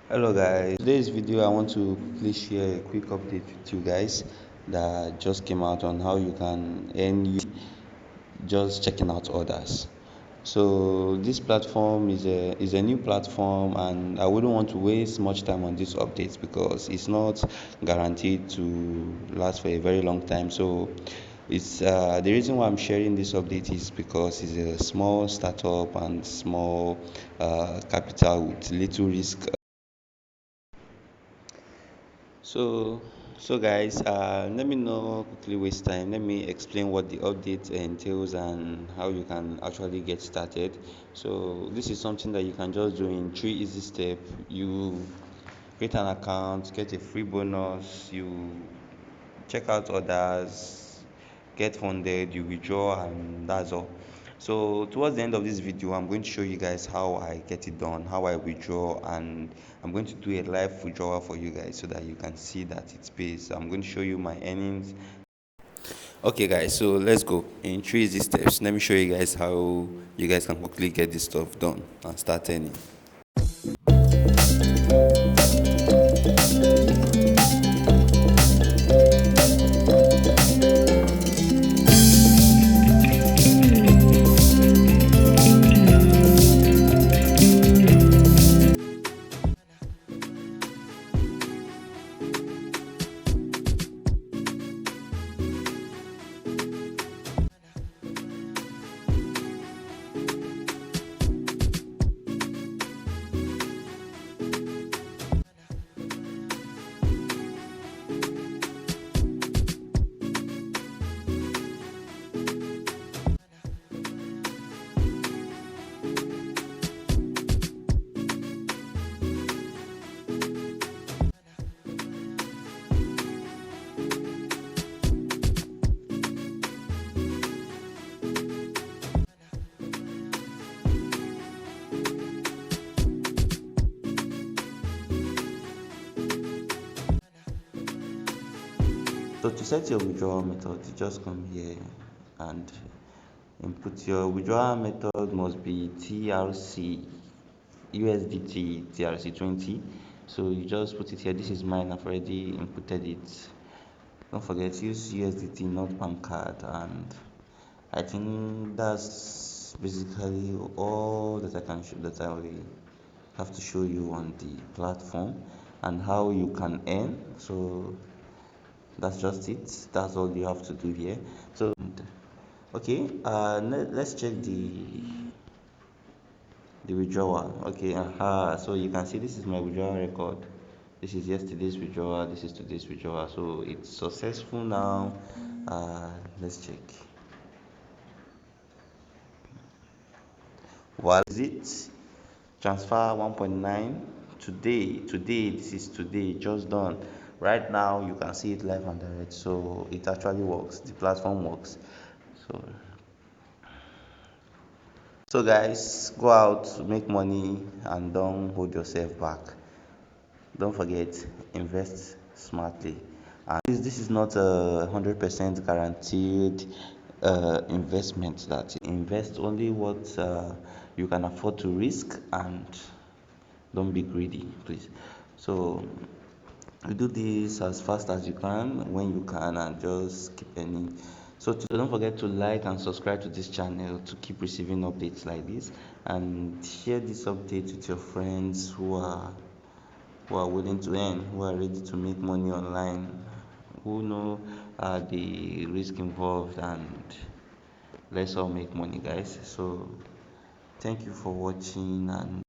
Hello guys, today's video I want to quickly share a quick update with you guys that just came out on how you can earn just checking out orders. So this platform is a new platform, and I wouldn't want to waste much time on this update because it's not guaranteed to last for a very long time. So it's the reason why I'm sharing this update is because it's a small startup and small capital with little risk. So, so guys, let me not quickly waste time. Let me explain what the update entails and how you can actually get started. So, this is something that you can just do in three easy steps. You create an account, get a free bonus, you check out orders, get funded, you withdraw, and that's all. So towards the end of this video, I'm going to show you guys how I get it done, how I withdraw, and I'm going to do a live withdrawal for you guys so that you can see that it pays. I'm going to show you my earnings. Okay guys, so let's go in three easy steps. Let me show you guys how you guys can quickly get this stuff done and start earning. So to set your withdrawal method, you just come here and input your withdrawal method must be TRC USDT TRC20. So you just put it here. This is mine. I've already inputted it. Don't forget use USDT, not bank card, and I think that's basically all that I can show that I will have to show you on the platform and how you can earn. So that's just it. That's all you have to do here. So okay, let's check the withdrawal. Okay, so you can see this is my withdrawal record. This is yesterday's withdrawal, this is today's withdrawal. So it's successful now. Let's check. What is it? Transfer 1.9 today. This is today, just done. Right now you can see it live and direct. So it actually works. The platform works. So so guys, go out, make money, and don't hold yourself back. Don't forget, invest smartly. And this is not a 100% guaranteed investment. That invest only what you can afford to risk, and don't be greedy, please. So you do this as fast as you can, when you can, and just keep earning. So don't forget to like and subscribe to this channel to keep receiving updates like this, and share this update with your friends who are willing to earn, who are ready to make money online, who know the risk involved, and let's all make money, guys. So thank you for watching, and